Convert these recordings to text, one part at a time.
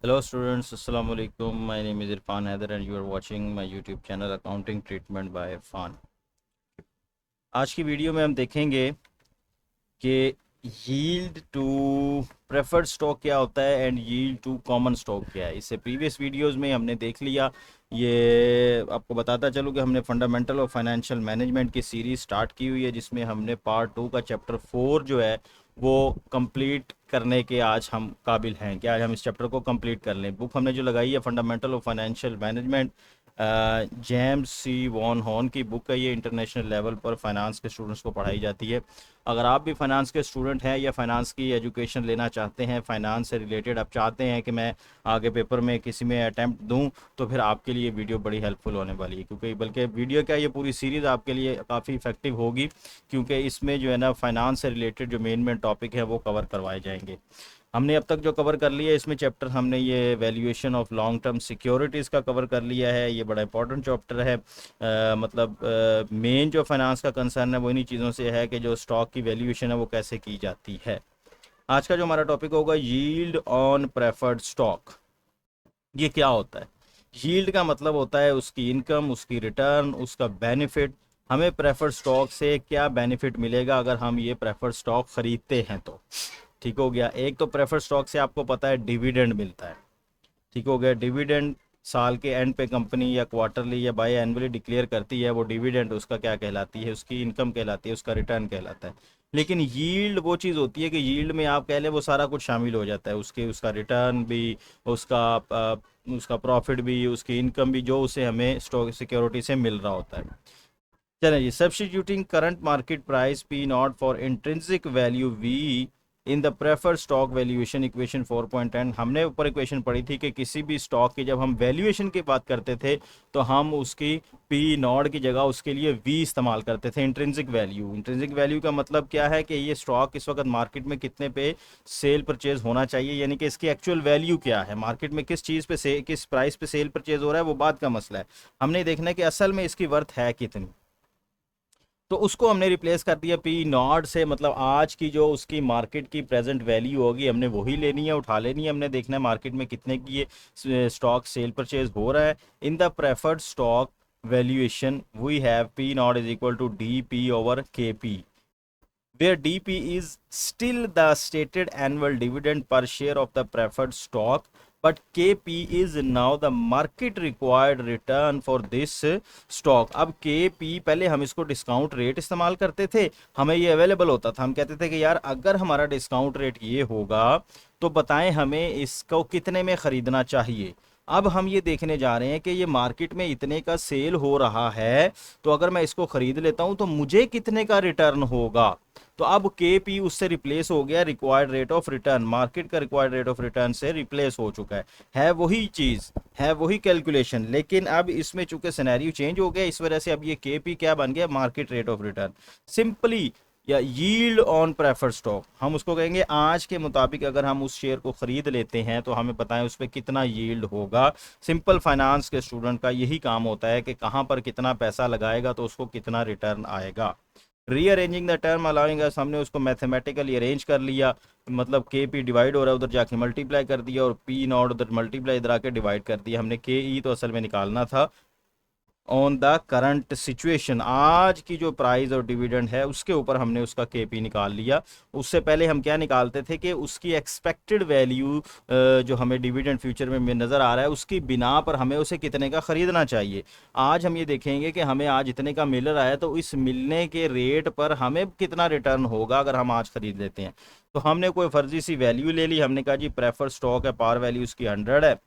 Hello students, Assalamu alaikum. My name is Irfan Haider and you are watching my YouTube channel Accounting Treatment by Irfan. आज की video में हम देखेंगे कि yield to preferred stock क्या होता है and yield to common stock क्या है। इससे प्रीवियस वीडियोस में हमने देख लिया। ये आपको बताता चलूँ कि हमने फंडामेंटल और फाइनेंशियल मैनेजमेंट की सीरीज स्टार्ट की हुई है, जिसमें हमने पार्ट 2 का चैप्टर 4 जो है वो कंप्लीट करने के आज हम काबिल हैं कि आज हम इस चैप्टर को कंप्लीट कर लें। बुक हमने जो लगाई है फंडामेंटल और फाइनेंशियल मैनेजमेंट, जेम्स सी वॉन हॉर्न की बुक है। ये इंटरनेशनल लेवल पर फाइनेंस के स्टूडेंट्स को पढ़ाई जाती है। अगर आप भी फाइनेंस के स्टूडेंट हैं या फाइनेंस की एजुकेशन लेना चाहते हैं, फाइनेंस से रिलेटेड आप चाहते हैं कि मैं आगे पेपर में किसी में अटैम्प्ट दूं, तो फिर आपके लिए वीडियो बड़ी हेल्पफुल होने वाली है। क्योंकि बल्कि वीडियो क्या, ये पूरी सीरीज़ आपके लिए काफ़ी इफेक्टिव होगी, क्योंकि इसमें जो है ना फाइनेंस से रिलेटेड जो मेन टॉपिक है वो कवर करवाए जाएंगे। हमने अब तक जो कवर कर लिया है इसमें चैप्टर, हमने ये valuation of long term securities का कवर कर लिया है। ये बड़ा इंपॉर्टेंट चैप्टर है। मतलब मेन जो फाइनेंस का कंसर्न है वो इन्हीं चीज़ों से है कि जो स्टॉक की वैल्यूएशन है वो कैसे की जाती है। आज का जो हमारा टॉपिक होगा यील्ड ऑन प्रेफर्ड स्टॉक। ये क्या होता है? यील्ड का मतलब होता है उसकी इनकम, उसकी रिटर्न, उसका बेनिफिट। हमें प्रेफर्ड स्टॉक से क्या बेनिफिट मिलेगा अगर हम ये प्रेफर्ड स्टॉक खरीदते हैं तो। ठीक हो गया। एक तो प्रेफर्ड स्टॉक से आपको पता है डिविडेंड मिलता है। ठीक हो गया। डिविडेंड साल के एंड पे कंपनी या क्वार्टरली या बाई एनुअली डिक्लेयर करती है। वो डिविडेंड उसका क्या कहलाती है? उसकी इनकम कहलाती है, उसका रिटर्न कहलाता है। लेकिन यील्ड वो चीज़ होती है कि यील्ड में आप कह लें वो सारा कुछ शामिल हो जाता है, उसके उसका रिटर्न भी, उसका उसका प्रॉफिट भी, उसकी इनकम भी, जो उसे हमें स्टॉक सिक्योरिटी से मिल रहा होता है। चलिए जी, substituting current market price P naught for intrinsic value V in the preferred stock valuation equation 4.10। हमने ऊपर इक्वेशन पढ़ी थी कि किसी भी स्टॉक की जब हम वैल्यूएशन की बात करते थे तो हम उसकी पी नॉट की जगह उसके लिए वी इस्तेमाल करते थे, इंट्रिंसिक वैल्यू। इंट्रिंसिक वैल्यू का मतलब क्या है कि ये स्टॉक इस वक्त मार्केट में कितने पे सेल परचेज होना चाहिए, यानी कि इसकी एक्चुअल वैल्यू क्या है, मार्केट में किस चीज़ पे से किस प्राइस पे सेल परचेज हो रहा है, वो बात का मसला है। हमने देखना है कि असल में इसकी वर्थ है कितनी। तो उसको हमने रिप्लेस कर दिया पी नॉट से, मतलब आज की जो उसकी मार्केट की प्रेजेंट वैल्यू होगी हमने वही लेनी है, उठा लेनी है। हमने देखना है मार्केट में कितने की ये स्टॉक सेल परचेज हो रहा है। In the preferred stock valuation we have P naught is equal to D P over K P, where DP is still the stated annual dividend per share of the preferred stock, but KP is now the market required return for this stock। अब KP पहले हम इसको discount rate इस्तेमाल करते थे, हमें ये available होता था, हम कहते थे कि यार अगर हमारा डिस्काउंट रेट ये होगा तो बताएं हमें इसको कितने में ख़रीदना चाहिए। अब हम ये देखने जा रहे हैं कि ये मार्केट में इतने का सेल हो रहा है, तो अगर मैं इसको ख़रीद लेता हूं तो मुझे कितने का रिटर्न होगा। तो अब के पी उससे रिप्लेस हो गया, required rate of return, market का रिक्वायर्ड रेट ऑफ रिटर्न से रिप्लेस हो चुका है वही चीज़, है वही कैलकुलेशन, लेकिन अब इसमें चूंकि सिनेरियो चेंज हो गया, इस वजह से अब ये के पी क्या बन गया? Market rate of return, simply, या यील्ड ऑन प्रेफर्ड स्टॉक हम उसको कहेंगे। आज के मुताबिक अगर हम उस शेयर को खरीद लेते हैं तो हमें पता है उस पर कितना यील्ड होगा। सिंपल फाइनेंस के स्टूडेंट का यही काम होता है कि कहाँ पर कितना पैसा लगाएगा तो उसको कितना रिटर्न आएगा। रीअरेंजिंग द टर्म अलाउइंग अस, हमने उसको मैथमेटिकली अरेंज कर लिया, मतलब के पी डिवाइड हो रहा है उधर जाके मल्टीप्लाई कर दिया, और पी नॉट उधर मल्टीप्लाई इधर आके डिवाइड कर दिया। हमने के ई तो असल में निकालना था ऑन द करंट सिचुएशन, आज की जो प्राइस और डिविडेंड है उसके ऊपर हमने उसका केपी निकाल लिया। उससे पहले हम क्या निकालते थे कि उसकी एक्सपेक्टेड वैल्यू जो हमें डिविडेंड फ्यूचर में नज़र आ रहा है उसकी बिना पर हमें उसे कितने का ख़रीदना चाहिए। आज हम ये देखेंगे कि हमें आज इतने का मिल रहा है तो इस मिलने के रेट पर हमें कितना रिटर्न होगा अगर हम आज ख़रीद लेते हैं। तो हमने कोई फर्जी सी वैल्यू ले ली, हमने कहा जी प्रेफर स्टॉक है, पार वैल्यू उसकी 100 है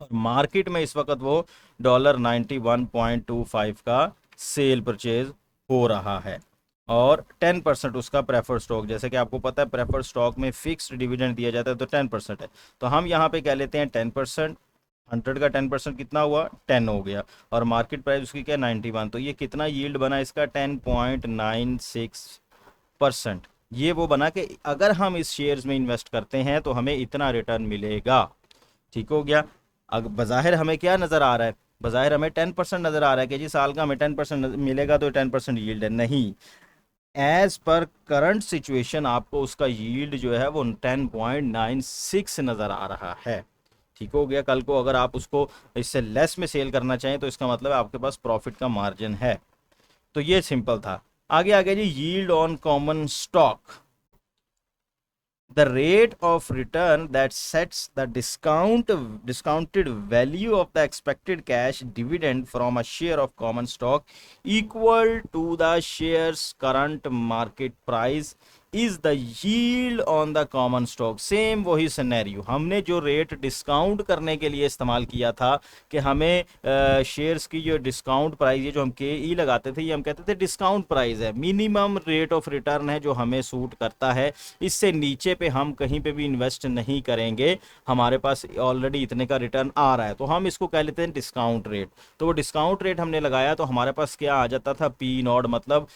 और मार्केट में इस वक्त वो $91.25 का सेल परचेज हो रहा है, और 10% उसका प्रेफर स्टॉक, जैसे कि आपको पता है प्रेफर स्टॉक में फिक्स्ड डिविडेंड दिया जाता है तो 10% है। तो हम यहाँ पे कह लेते हैं 10%, 100 का 10% कितना हुआ? 10 हो गया, और मार्केट प्राइस उसकी क्या? 91। तो ये कितना यील्ड बना इसका? 10.96%। ये वो बना कि अगर हम इस शेयर्स में इन्वेस्ट करते हैं तो हमें इतना रिटर्न मिलेगा। ठीक हो गया। अब बज़ाहिर हमें क्या नज़र आ रहा है? बज़ाहिर हमें 10% नज़र आ रहा है कि जी साल का हमें 10% मिलेगा, तो 10% यील्ड है। नहीं, एज पर करंट सिचुएशन आपको उसका यील्ड जो है वो 10.96 नज़र आ रहा है। ठीक हो गया। कल को अगर आप उसको इससे लेस में सेल करना चाहें तो इसका मतलब है आपके पास प्रॉफिट का मार्जिन है। तो ये सिंपल था। आगे आगे जी, yield on common stock, the rate of return that sets the discounted value of the expected cash dividend from a share of common stock equal to the share's current market price is the yield on the common stock। Same वही scenario, हमने जो rate discount करने के लिए इस्तेमाल किया था कि हमें शेयर्स की जो डिस्काउंट प्राइस है, जो हम के ई लगाते थे, ये हम कहते थे डिस्काउंट प्राइस है, मिनिमम रेट ऑफ रिटर्न है जो हमें सूट करता है, इससे नीचे पे हम कहीं पे भी इन्वेस्ट नहीं करेंगे, हमारे पास ऑलरेडी इतने का रिटर्न आ रहा है, तो हम इसको कह लेते हैं डिस्काउंट रेट। तो वो डिस्काउंट रेट हमने लगाया तो हमारे पास क्या आ जाता था, पी नॉट, मतलब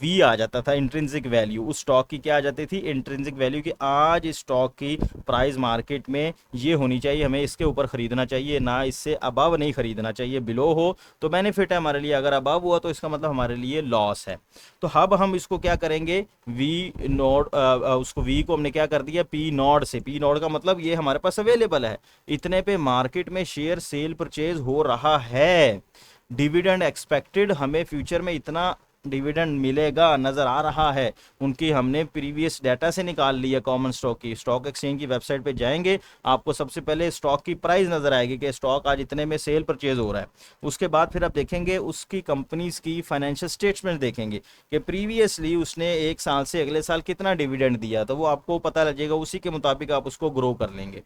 वी आ जाता था, इंट्रिंसिक वैल्यू उस स्टॉक की क्या आ जाती थी, इंट्रिंसिक वैल्यू की। आज स्टॉक की प्राइस मार्केट में ये होनी चाहिए, हमें इसके ऊपर खरीदना चाहिए, ना इससे अबव नहीं खरीदना चाहिए, बिलो हो तो बेनिफिट है हमारे लिए, अगर अबव हुआ तो इसका मतलब हमारे लिए लॉस है। तो अब हम इसको क्या करेंगे, वी नॉट, उसको वी को हमने क्या कर दिया, पी नॉट से, पी नॉट का मतलब ये हमारे पास अवेलेबल है, इतने पे मार्केट में शेयर सेल परचेज हो रहा है, डिविडेंड एक्सपेक्टेड, हमें फ्यूचर में इतना डिविडेंड मिलेगा नजर आ रहा है, उनकी हमने प्रीवियस डाटा से निकाल लिया कॉमन स्टॉक की। स्टॉक एक्सचेंज की वेबसाइट पे जाएंगे, आपको सबसे पहले स्टॉक की प्राइस नजर आएगी कि स्टॉक आज इतने में सेल परचेज हो रहा है। उसके बाद फिर आप देखेंगे उसकी कंपनीज की फाइनेंशियल स्टेटमेंट देखेंगे कि प्रीवियसली उसने एक साल से अगले साल कितना डिविडेंड दिया, तो वो आपको पता लगेगा, उसी के मुताबिक आप उसको ग्रो कर लेंगे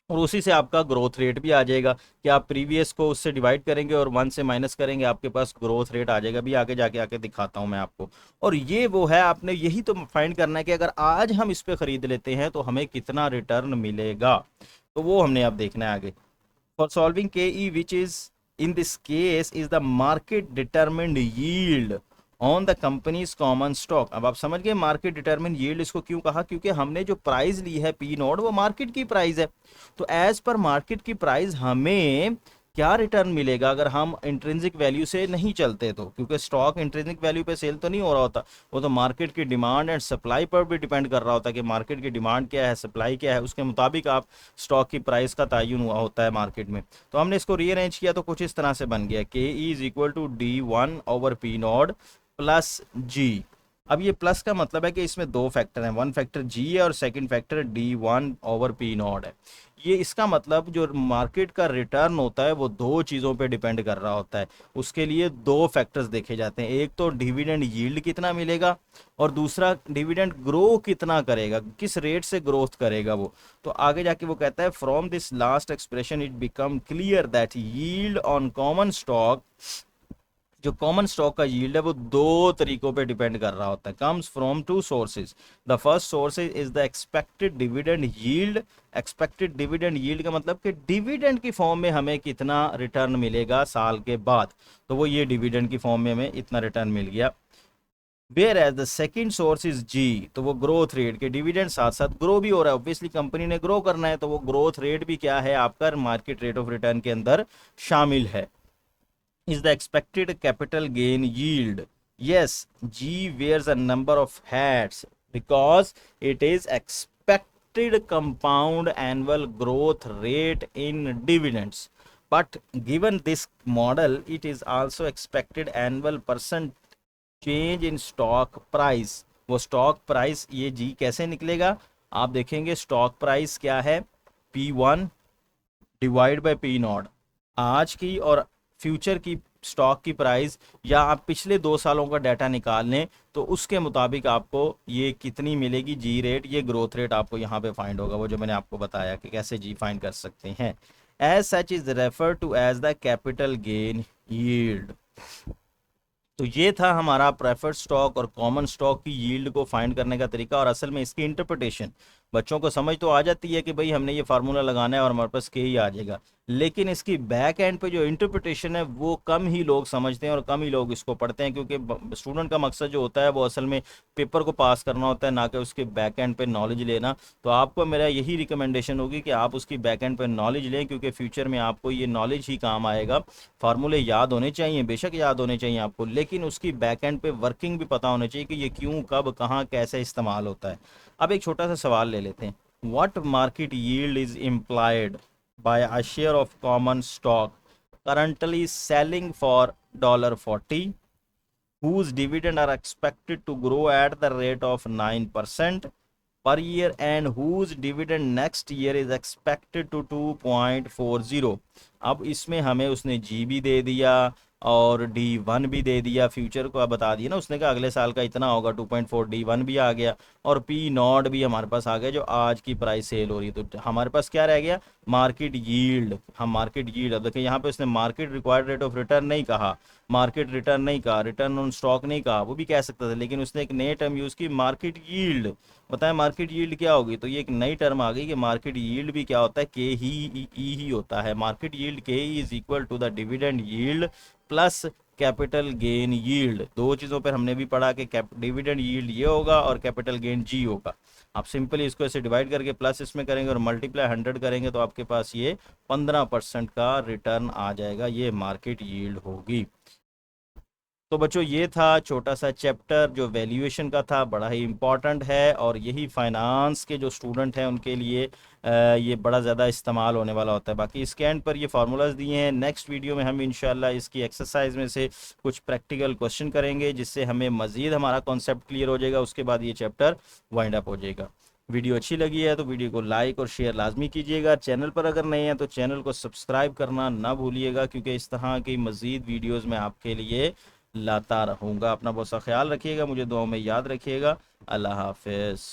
और उसी से आपका ग्रोथ रेट भी आ जाएगा कि आप प्रीवियस को उससे डिवाइड करेंगे और 1 से माइनस करेंगे, आपके पास ग्रोथ रेट आ जाएगा। भी आगे जाके आके दिखाता हूं मैं आपको। और ये वो है, आपने यही तो फाइंड करना है कि अगर आज हम इस पे खरीद लेते हैं तो हमें कितना रिटर्न मिलेगा, तो वो हमने अब देखना है आगे। For solving K E which is in this case is the market determined yield on the company's common stock. अब आप समझ गए मार्केट डिटरमिन यील्ड इसको क्यों कहा, क्योंकि हमने जो प्राइस ली है पी नोट वो मार्केट की प्राइस है। तो एज पर मार्केट की प्राइस हमें क्या रिटर्न मिलेगा अगर हम इंट्रिंसिक वैल्यू से नहीं चलते, तो क्योंकि स्टॉक इंट्रिंसिक वैल्यू पे सेल तो नहीं हो रहा होता, वो तो मार्केट की डिमांड एंड सप्लाई पर भी डिपेंड कर रहा होता है कि मार्केट की डिमांड क्या है, सप्लाई क्या है, उसके मुताबिक आप स्टॉक की प्राइस का तयन हुआ होता है मार्केट में। तो हमने इसको रीअरेंज किया तो कुछ इस तरह से बन गया, K E is equal to D one over P naught plus G. अब ये प्लस का मतलब है कि इसमें दो फैक्टर हैं, वन फैक्टर जी है और second factor D one over P not है। ये इसका मतलब जो मार्केट का रिटर्न होता है वो दो चीज़ों पे डिपेंड कर रहा होता है, उसके लिए दो फैक्टर्स देखे जाते हैं, एक तो डिविडेंड यील्ड कितना मिलेगा और दूसरा डिविडेंड ग्रो कितना करेगा, किस रेट से ग्रोथ करेगा वो। तो आगे जाके वो कहता है from this last expression it become clear that yield on common stock, जो कॉमन स्टॉक का यील्ड है वो दो तरीकों पे डिपेंड कर रहा होता है, comes from two sources. The first source is the expected dividend yield. Expected dividend yield का मतलब कि डिविडेंड की फॉर्म में हमें कितना रिटर्न मिलेगा साल के बाद, तो वो ये डिविडेंड की फॉर्म में हमें इतना रिटर्न मिल गया। Whereas the second source is G, तो वो ग्रोथ रेट के डिविडेंड साथ साथ ग्रो भी हो रहा है, ऑब्वियसली कंपनी ने ग्रो करना है, तो वो ग्रोथ रेट भी क्या है आपका मार्केट रेट ऑफ रिटर्न के अंदर शामिल है। Is the expected capital gain yield? Yes, G wears a number of hats because it is expected compound annual growth rate in dividends. But given this model, it is also expected annual percent change in stock price. वो stock price ये जी कैसे निकलेगा, आप देखेंगे stock price क्या है, P1 divide by P not, आज की और फ्यूचर की स्टॉक की प्राइस, या आप पिछले 2 सालों का डाटा निकाल लें तो उसके मुताबिक आपको ये कितनी मिलेगी जी रेट, ये ग्रोथ रेट आपको यहाँ पे फाइंड होगा, वो जो मैंने आपको बताया कि कैसे जी फाइंड कर सकते हैं। As such is refer to as the capital gain yield. तो ये था हमारा प्रेफर्ड स्टॉक और कॉमन स्टॉक की यील्ड को फाइंड करने का तरीका, और असल में इसकी इंटरप्रिटेशन बच्चों को समझ तो आ जाती है कि भाई हमने ये फार्मूला लगाना है और हमारे पास के ही आ जाएगा, लेकिन इसकी बैक एंड पे जो इंटरप्रिटेशन है वो कम ही लोग समझते हैं और कम ही लोग इसको पढ़ते हैं, क्योंकि स्टूडेंट का मकसद जो होता है वो असल में पेपर को पास करना होता है, ना कि उसके बैक एंड पे नॉलेज लेना। तो आपको मेरा यही रिकमेंडेशन होगी कि आप उसकी बैक एंड पे नॉलेज लें, क्योंकि फ्यूचर में आपको ये नॉलेज ही काम आएगा। फार्मूले याद होने चाहिए, बेशक याद होने चाहिए आपको, लेकिन उसकी बैक एंड पे वर्किंग भी पता होनी चाहिए कि ये क्यों, कब, कहाँ, कैसे इस्तेमाल होता है। अब एक छोटा सा सवाल ले लेते हैं, what market yield is implied by a share of common stock currently selling for $40, whose dividend are expected to grow at the rate of 9% per year and whose dividend next year is expected to 2.40। अब इसमें हमें उसने जी भी दे दिया और D1 भी दे दिया, future को बता दिया ना, उसने कहा अगले साल का इतना होगा 2.4, D1 भी आ गया और पी नॉट भी हमारे पास आ गया जो आज की प्राइस सेल हो रही है। तो हमारे पास क्या रह गया, मार्केट यील्ड। हम मार्केट यील्ड, अब देखिए यहाँ पे उसने market required rate of return नहीं कहा, मार्केट रिटर्न नहीं कहा, रिटर्न ऑन स्टॉक नहीं कहा, वो भी कह सकता था, लेकिन उसने एक नए टर्म यूज़ की, मार्केट यील्ड। बताएं मार्केट यील्ड क्या होगी, तो ये एक नई टर्म आ गई कि मार्केट यील्ड भी क्या होता है, के ही होता है। मार्केट यील्ड के is equal to the dividend yield plus capital gain yield. दो चीज़ों पर हमने भी पढ़ा कि डिविडेंड यील्ड ये होगा और कैपिटल गेन जी होगा। आप सिंपली इसको ऐसे डिवाइड करके प्लस इसमें करेंगे और मल्टीप्लाई 100 करेंगे तो आपके पास ये 15% का रिटर्न आ जाएगा, ये मार्केट यील्ड होगी। तो बच्चों ये था छोटा सा चैप्टर जो वैल्यूएशन का था, बड़ा ही इम्पॉर्टेंट है और यही फाइनेंस के जो स्टूडेंट हैं उनके लिए ये बड़ा ज़्यादा इस्तेमाल होने वाला होता है। बाकी इसके एंड पर ये फार्मूलाज दिए हैं, नेक्स्ट वीडियो में हम इंशाल्लाह इसकी एक्सरसाइज में से कुछ प्रैक्टिकल क्वेश्चन करेंगे जिससे हमें मज़ीद हमारा कॉन्सेप्ट क्लियर हो जाएगा, उसके बाद ये चैप्टर वाइंड अप हो जाएगा। वीडियो अच्छी लगी है तो वीडियो को लाइक और शेयर लाजमी कीजिएगा। चैनल पर अगर नए हैं तो चैनल को सब्सक्राइब करना ना भूलिएगा, क्योंकि इस तरह की मज़ीद वीडियोज़ मैं आपके लिए लाता रहूँगा। अपना बहुत सा ख्याल रखिएगा, मुझे दुआओं में याद रखिएगा। अल्लाह हाफिज़।